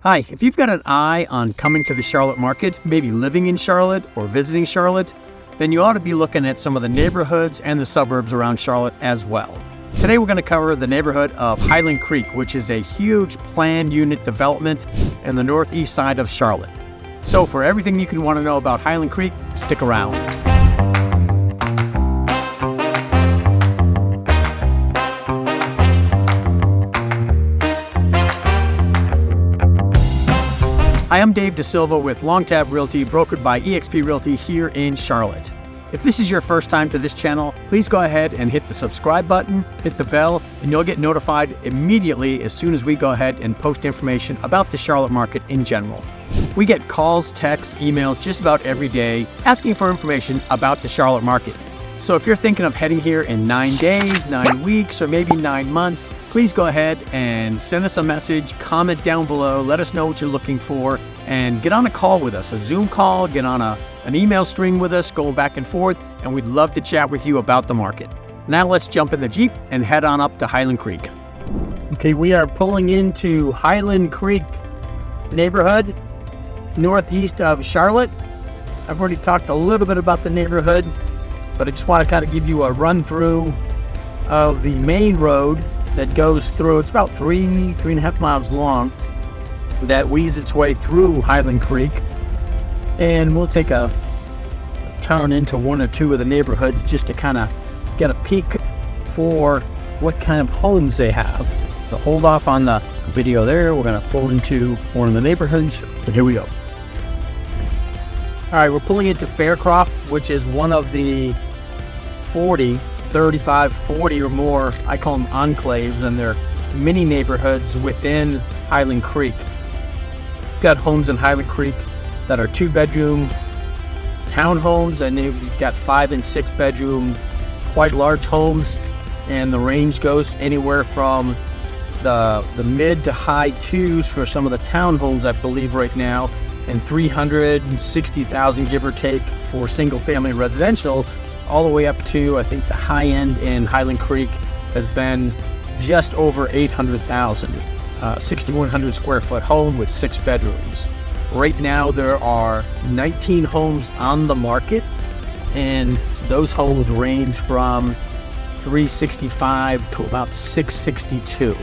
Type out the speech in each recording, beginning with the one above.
Hi, if you've got an eye on coming to the Charlotte market, maybe living in Charlotte or visiting Charlotte, then you ought to be looking at some of the neighborhoods and the suburbs around Charlotte as well. Today we're going to cover the neighborhood of Highland Creek, which is a huge planned unit development in the northeast side of Charlotte. So for everything you can want to know about Highland Creek, stick around. Hi, I'm Dave DeSilva with Long Tab Realty, brokered by eXp Realty here in Charlotte. If this is your first time to this channel, please go ahead and hit the subscribe button, hit the bell, and you'll get notified immediately as soon as we go ahead and post information about the Charlotte market in general. We get calls, texts, emails just about every day asking for information about the Charlotte market. So if you're thinking of heading here in 9 days, 9 weeks, or maybe 9 months, please go ahead and send us a message, comment down below, let us know what you're looking for, and get on a call with us, a Zoom call, get on an email string with us, going back and forth, and we'd love to chat with you about the market. Now let's jump in the Jeep and head on up to Highland Creek. Okay, we are pulling into Highland Creek Neighborhood, northeast of Charlotte. I've already talked a little bit about the neighborhood, but I just want to kind of give you a run through of the main road that goes through. It's about 3.5 miles long, that weaves its way through Highland Creek, and we'll take a turn into one or two of the neighborhoods just to kind of get a peek for what kind of homes they have. So hold off on the video there. We're going to pull into one of the neighborhoods, so here we go. All right, we're pulling into Faircroft, which is one of the 40 or more, I call them enclaves, and they're mini neighborhoods within Highland Creek. We've got homes in Highland Creek that are 2-bedroom townhomes, and you've got 5 and 6 bedroom, quite large homes, and the range goes anywhere from the mid to high 2s for some of the townhomes, I believe right now, and $360,000 give or take for single family residential, all the way up to, I think the high end in Highland Creek has been just over $800,000. 6,100 square foot home with 6 bedrooms. Right now there are 19 homes on the market, and those homes range from $365,000 to about $662,000.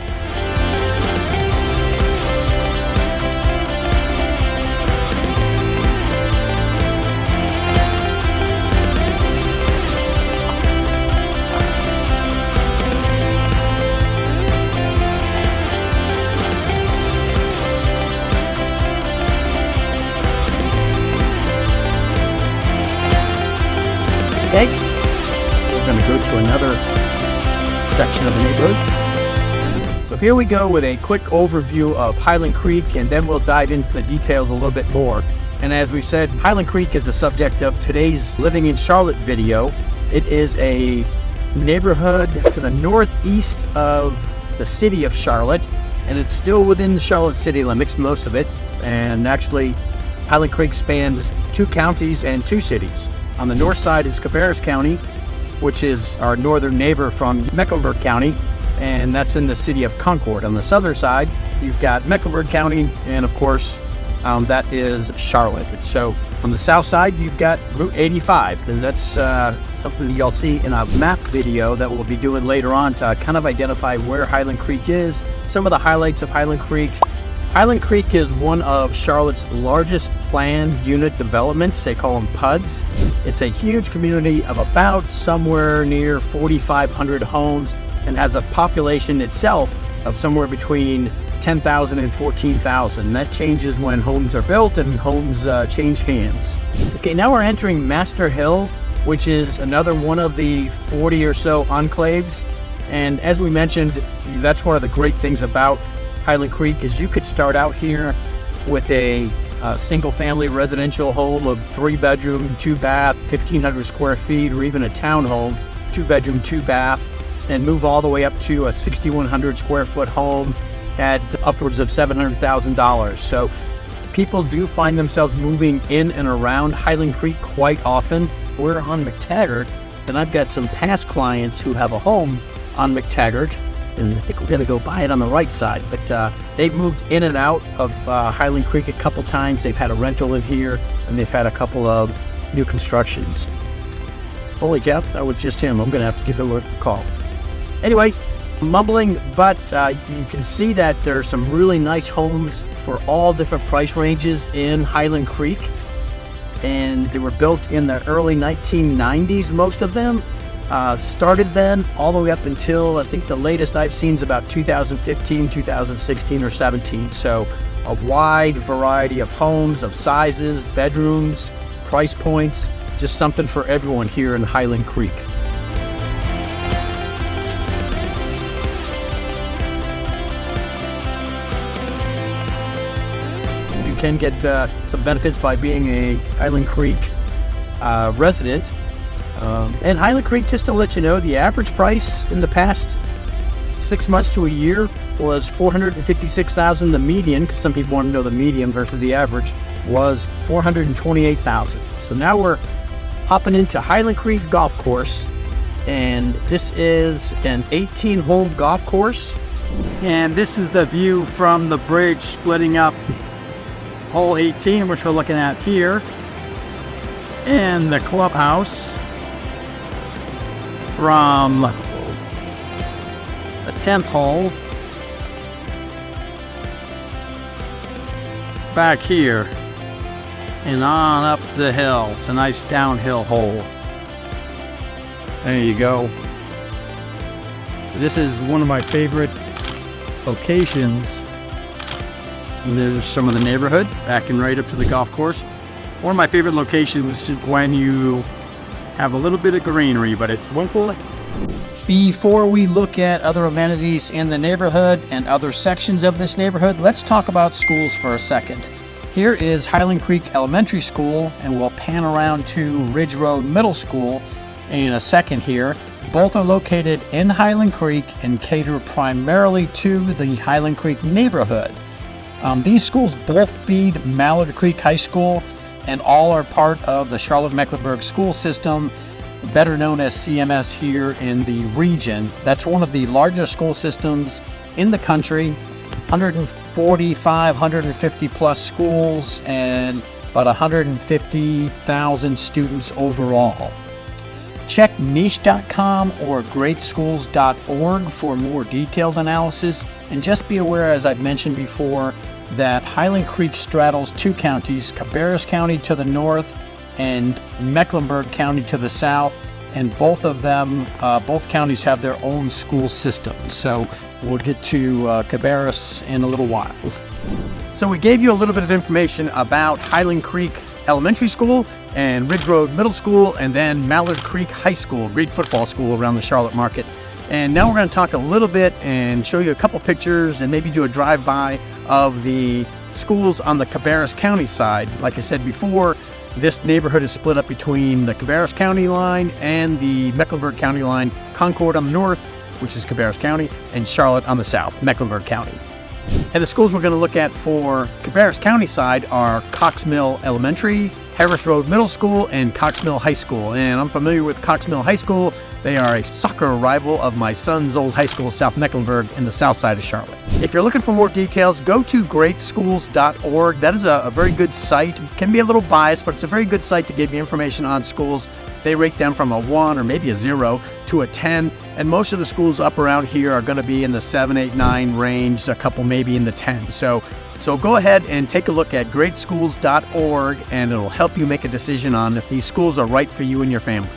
Okay, we're going to go to another section of the neighborhood. So here we go with a quick overview of Highland Creek, and then we'll dive into the details a little bit more. And as we said, Highland Creek is the subject of today's Living in Charlotte video. It is a neighborhood to the northeast of the city of Charlotte, and it's still within the Charlotte city limits, most of it. And actually, Highland Creek spans 2 counties and 2 cities. On the north side is Cabarrus County, which is our northern neighbor from Mecklenburg County, and that's in the city of Concord. On the southern side, you've got Mecklenburg County, and of course, that is Charlotte. So from the south side, you've got Route 85, and that's something that you'll see in a map video that we'll be doing later on to kind of identify where Highland Creek is, some of the highlights of Highland Creek. Highland Creek is one of Charlotte's largest planned unit developments. They call them PUDs. It's a huge community of about somewhere near 4,500 homes, and has a population itself of somewhere between 10,000 and 14,000. That changes when homes are built and homes change hands. Okay, now we're entering Master Hill, which is another one of the 40 or so enclaves. And as we mentioned, that's one of the great things about Highland Creek is you could start out here with a single family residential home of 3-bedroom, 2-bath, 1,500 square feet, or even a townhome, 2-bedroom, 2-bath, and move all the way up to a 6,100 square foot home at upwards of $700,000. So people do find themselves moving in and around Highland Creek quite often. We're on McTaggart, and I've got some past clients who have a home on McTaggart, and I think we're going to go buy it on the right side. But they've moved in and out of Highland Creek a couple times. They've had a rental in here, and they've had a couple of new constructions. Holy cow, that was just him. I'm going to have to give him a call. Anyway, mumbling, but you can see that there are some really nice homes for all different price ranges in Highland Creek. And they were built in the early 1990s, most of them. Started then all the way up until, I think the latest I've seen is about 2015, 2016, or 17. So a wide variety of homes, of sizes, bedrooms, price points, just something for everyone here in Highland Creek. You can get some benefits by being a Highland Creek resident. And Highland Creek, just to let you know, the average price in the past 6 months to a year was $456,000. The median, because some people want to know the median versus the average, was $428,000. So now we're hopping into Highland Creek Golf Course, and this is an 18-hole golf course. And this is the view from the bridge splitting up hole 18, which we're looking at here, and the clubhouse from the 10th hole back here and on up the hill. It's a nice downhill hole. There you go. This is one of my favorite locations. And there's some of the neighborhood backing right up to the golf course. One of my favorite locations is when you have a little bit of greenery, but it's wonderful. Before we look at other amenities in the neighborhood and other sections of this neighborhood, let's talk about schools for a second. Here is Highland Creek Elementary School, and we'll pan around to Ridge Road Middle School in a second here. Both are located in Highland Creek and cater primarily to the Highland Creek neighborhood. These schools both feed Mallard Creek High School, and all are part of the Charlotte-Mecklenburg school system, better known as CMS here in the region. That's one of the largest school systems in the country. 145, 150 plus schools and about 150,000 students overall. Check niche.com or greatschools.org for more detailed analysis, and just be aware, as I've mentioned before, that Highland Creek straddles two counties, Cabarrus County to the north and Mecklenburg County to the south, and both of them, both counties have their own school systems. So we'll get to Cabarrus in a little while. So we gave you a little bit of information about Highland Creek Elementary School and Ridge Road Middle School, and then Mallard Creek High School, great football school around the Charlotte market. And now we're going to talk a little bit and show you a couple pictures and maybe do a drive-by of the schools on the Cabarrus County side. Like I said before, this neighborhood is split up between the Cabarrus County line and the Mecklenburg County line. Concord on the north, which is Cabarrus County, and Charlotte on the south, Mecklenburg County. And the schools we're going to look at for Cabarrus County side are Cox Mill Elementary, Harris Road Middle School, and Cox Mill High School. And I'm familiar with Cox Mill High School. They are a soccer rival of my son's old high school, South Mecklenburg, in the south side of Charlotte. If you're looking for more details, go to greatschools.org. That is a very good site. It can be a little biased, but it's a very good site to give you information on schools. They rate them from a 1 or maybe a 0 to a 10. And most of the schools up around here are going to be in the 7, 8, 9 range, a couple maybe in the 10. So go ahead and take a look at greatschools.org, and it'll help you make a decision on if these schools are right for you and your family.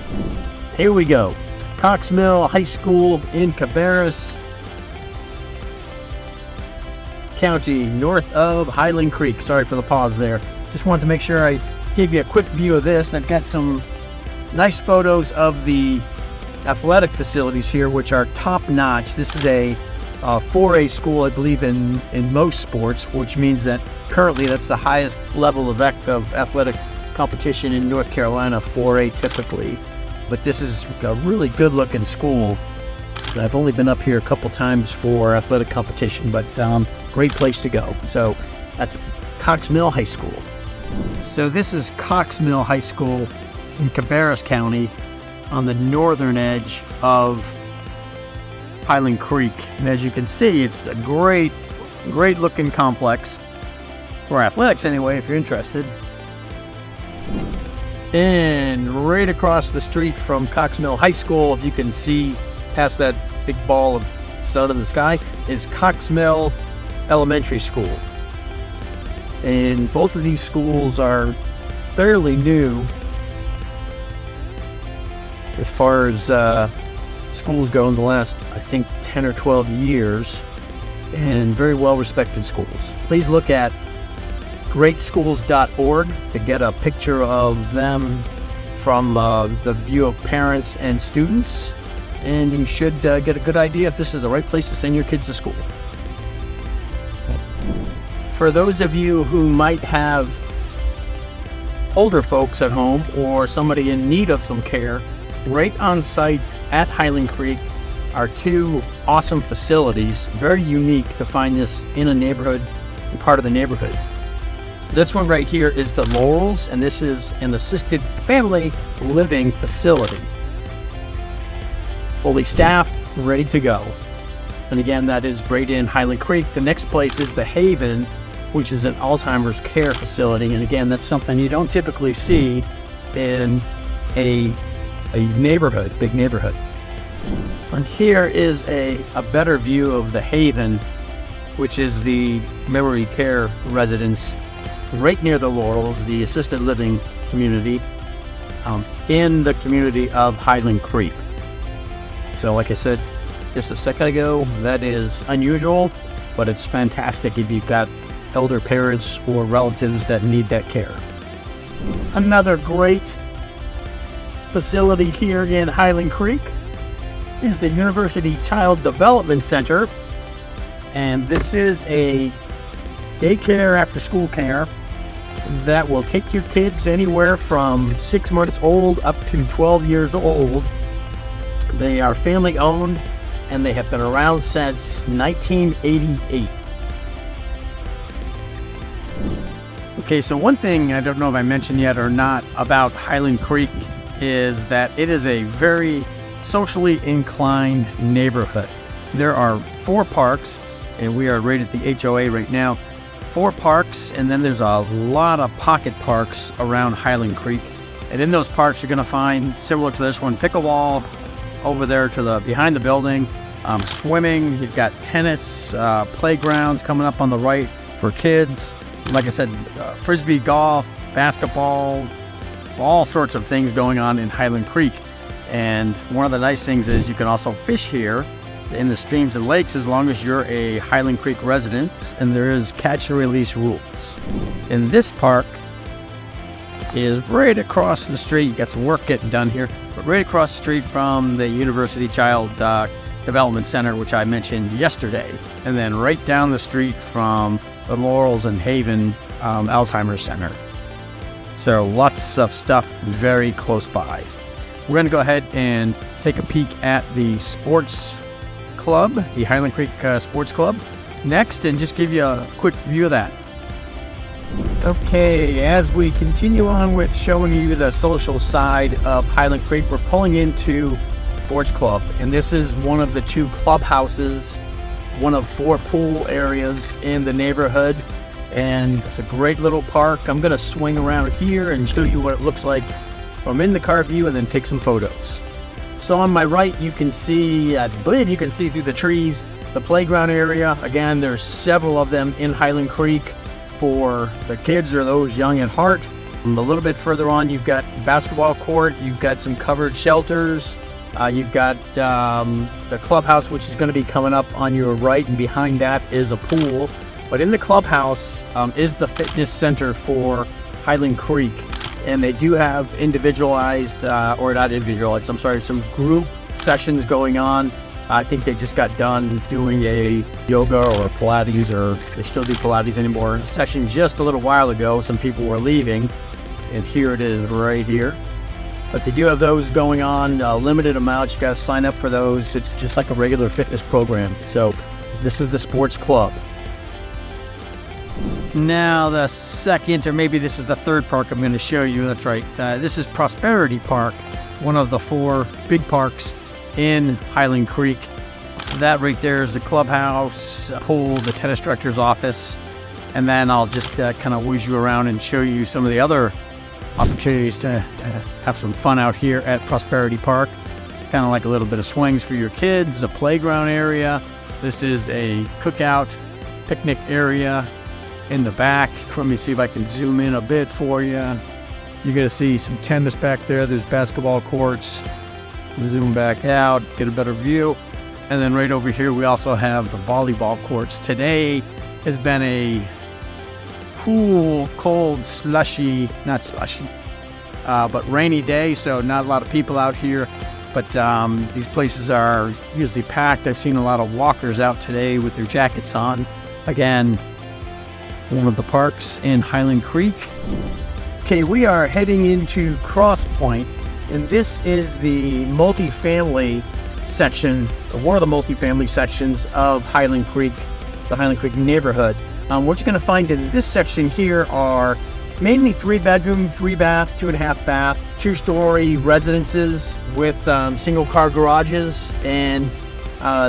Here we go. Cox Mill High School in Cabarrus County, north of Highland Creek. Sorry for the pause there. Just wanted to make sure I gave you a quick view of this. I've got some nice photos of the athletic facilities here, which are top-notch. This is a 4A school, I believe, in most sports, which means that currently that's the highest level of athletic competition in North Carolina, 4A typically. But this is a really good-looking school. I've only been up here a couple times for athletic competition, but great place to go. So that's Cox Mill High School. So this is Cox Mill High School in Cabarrus County on the northern edge of Highland Creek. And as you can see, it's a great looking complex for athletics anyway, if you're interested. And right across the street from Cox Mill High School, if you can see past that big ball of sun in the sky, is Cox Mill Elementary School. And both of these schools are fairly new as far as schools go in the last, I think, 10 or 12 years, and very well respected schools. Please look at greatschools.org to get a picture of them from the view of parents and students, and you should get a good idea if this is the right place to send your kids to school. For those of you who might have older folks at home or somebody in need of some care, right on site at Highland Creek are two awesome facilities, very unique to find this in a neighborhood, in part of the neighborhood. This one right here is the Laurels, and this is an assisted family living facility. Fully staffed, ready to go. And again, that is right in Highland Creek. The next place is the Haven, which is an Alzheimer's care facility. And again, that's something you don't typically see in a neighborhood, big neighborhood. And here is a better view of the Haven, which is the memory care residence right near the Laurels, the assisted living community in the community of Highland Creek. So like I said just a second ago, that is unusual, but it's fantastic if you've got elder parents or relatives that need that care. Another great facility here in Highland Creek is the University Child Development Center, and this is a daycare after school care that will take your kids anywhere from 6 months old up to 12 years old. They are family owned and they have been around since 1988. Okay, so one thing I don't know if I mentioned yet or not about Highland Creek is that it is a very socially inclined neighborhood. There are 4 parks, and we are right at the HOA right now. 4 parks, and then there's a lot of pocket parks around Highland Creek. And in those parks, you're going to find, similar to this one, pickleball over there to the behind the building, swimming. You've got tennis, playgrounds coming up on the right for kids. Like I said, frisbee golf, basketball, all sorts of things going on in Highland Creek. And one of the nice things is you can also fish here in the streams and lakes as long as you're a Highland Creek resident, and there is catch and release rules. And this park is right across the street. You got some work getting done here, but right across the street from the University Child Development Center, which I mentioned yesterday, and then right down the street from the Laurels and Haven Alzheimer's Center. So lots of stuff very close by. We're going to go ahead and take a peek at the sports club, the Highland Creek Sports Club, next, and just give you a quick view of that. Okay, as we continue on with showing you the social side of Highland Creek, we're pulling into Sports Club, and this is one of the 2 clubhouses, one of 4 pool areas in the neighborhood, and it's a great little park. I'm going to swing around here and show you what it looks like from in the car view and then take some photos. So on my right, you can see, I believe you can see through the trees, the playground area. Again, there's several of them in Highland Creek for the kids or those young at heart. And a little bit further on, you've got basketball court, you've got some covered shelters, you've got the clubhouse, which is going to be coming up on your right, and behind that is a pool. But in the clubhouse is the fitness center for Highland Creek. And they do have individualized, or not individualized, I'm sorry, some group sessions going on. I think they just got done doing a yoga or Pilates, or they still do Pilates anymore, session just a little while ago. Some people were leaving, and here it is right here. But they do have those going on, limited amounts. You got to sign up for those. It's just like a regular fitness program. So this is the sports club. Now the second, or maybe this is the third park I'm going to show you. That's right. This is Prosperity Park, one of the 4 big parks in Highland Creek. That right there is the clubhouse, pool, the tennis director's office. And then I'll just kind of whiz you around and show you some of the other opportunities to have some fun out here at Prosperity Park. Kind of like a little bit of swings for your kids, a playground area. This is a cookout picnic area in the back. Let me see if I can zoom in a bit for you. You're going to see some tennis back there. There's basketball courts. Zoom back out, get a better view. And then right over here, we also have the volleyball courts. Today has been a cool, cold, slushy, not slushy, but rainy day, so not a lot of people out here. But these places are usually packed. I've seen a lot of walkers out today with their jackets on. Again, one of the parks in Highland Creek. Okay, we are heading into Cross Pointe, and this is the multifamily section, one of the multifamily sections of Highland Creek, the Highland Creek neighborhood. What you're going to find in this section here are mainly 3-bedroom, 3-bath, 2.5 bath, 2-story residences with single car garages, and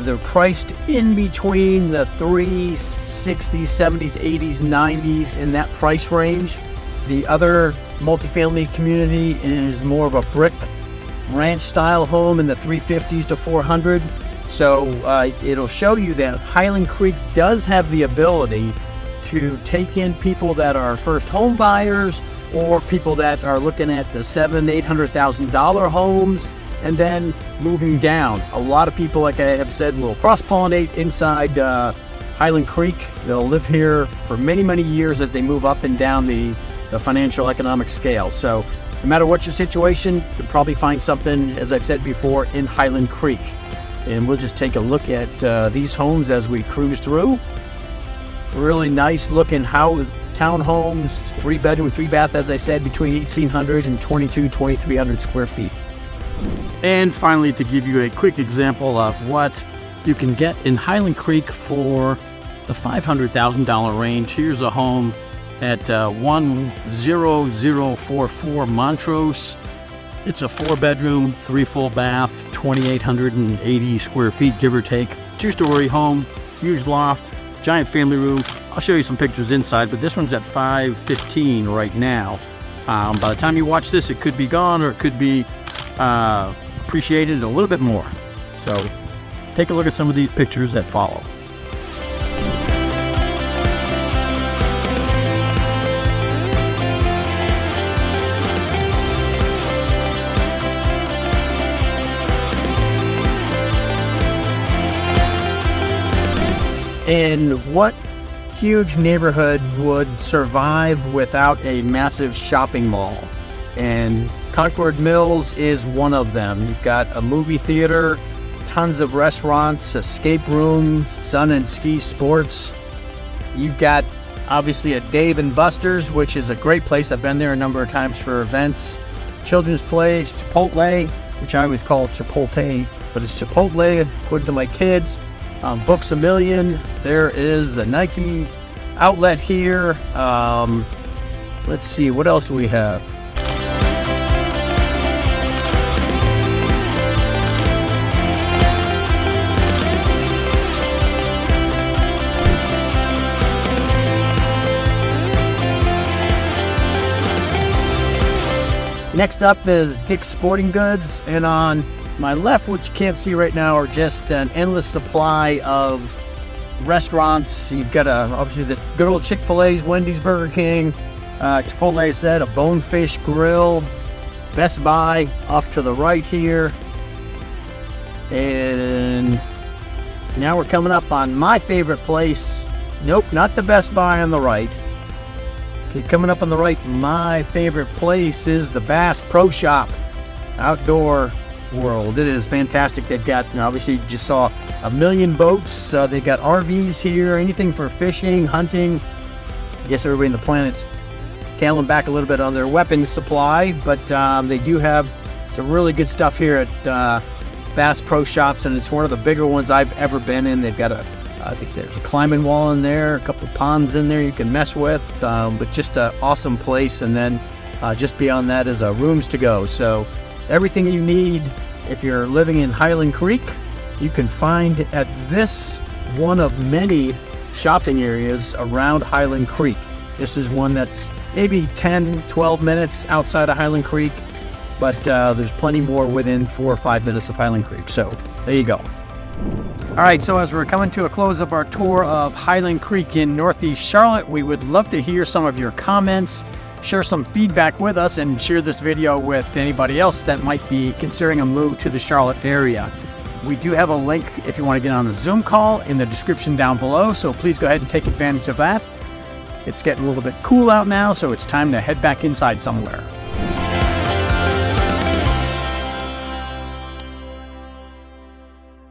they're priced in between the 360s, 70s, 80s, 90s in that price range. The other multifamily community is more of a brick ranch style home in the 350s to 400. So it'll show you that Highland Creek does have the ability to take in people that are first home buyers or people that are looking at the $700,000-$800,000 homes and then moving down. A lot of people, like I have said, will cross-pollinate inside Highland Creek. They'll live here for many, many years as they move up and down the financial economic scale. So no matter what your situation, you can probably find something, as I've said before, in Highland Creek. And we'll just take a look at these homes as we cruise through. Really nice looking townhomes, 3-bedroom, 3-bath, as I said, between 1,800 and 2,300 square feet. And finally, to give you a quick example of what you can get in Highland Creek for the $500,000 range, here's a home at 10044 Montrose. It's a 4-bedroom, 3 full bath, 2,880 square feet, give or take. 2-story home, huge loft, giant family room. I'll show you some pictures inside, but this one's at $515 right now. By the time you watch this, it could be gone or it could be appreciated a little bit more. So take a look at some of these pictures that follow. And what huge neighborhood would survive without a massive shopping mall? And Concord Mills is one of them. You've got a movie theater, tons of restaurants, escape rooms, sun and ski sports. You've got obviously a Dave & Buster's, which is a great place. I've been there a number of times for events. Children's Place, Chipotle, which I always call Chipotle, but it's Chipotle according to my kids. Books A Million. There is a Nike outlet here. Let's see, what else do we have? Next up is Dick's Sporting Goods, and on my left, which you can't see right now, are just an endless supply of restaurants. You've got obviously the good old Chick-fil-A's, Wendy's, Burger King, Chipotle, I said, a Bonefish Grill, Best Buy off to the right here. And now we're coming up on my favorite place. Nope, not the Best Buy on the right. Okay, coming up on the right, my favorite place is the Bass Pro Shop Outdoor World. It is fantastic. They've got, obviously, you just saw a million boats. They've got RVs here, anything for fishing, hunting. I guess everybody on the planet's scaling back a little bit on their weapons supply, but they do have some really good stuff here at Bass Pro Shops, and it's one of the bigger ones I've ever been in. They've got I think there's a climbing wall in there, a couple of ponds in there you can mess with, but just an awesome place. And then just beyond that is rooms to go. So everything you need if you're living in Highland Creek you can find at this one of many shopping areas around Highland Creek. This is one that's maybe 10, 12 minutes outside of Highland Creek, but there's plenty more within 4 or 5 minutes of Highland Creek. So there you go. All right, so as we're coming to a close of our tour of Highland Creek in Northeast Charlotte, we would love to hear some of your comments, share some feedback with us, and share this video with anybody else that might be considering a move to the Charlotte area. We do have a link if you want to get on a Zoom call in the description down below, so please go ahead and take advantage of that. It's getting a little bit cool out now, so it's time to head back inside somewhere.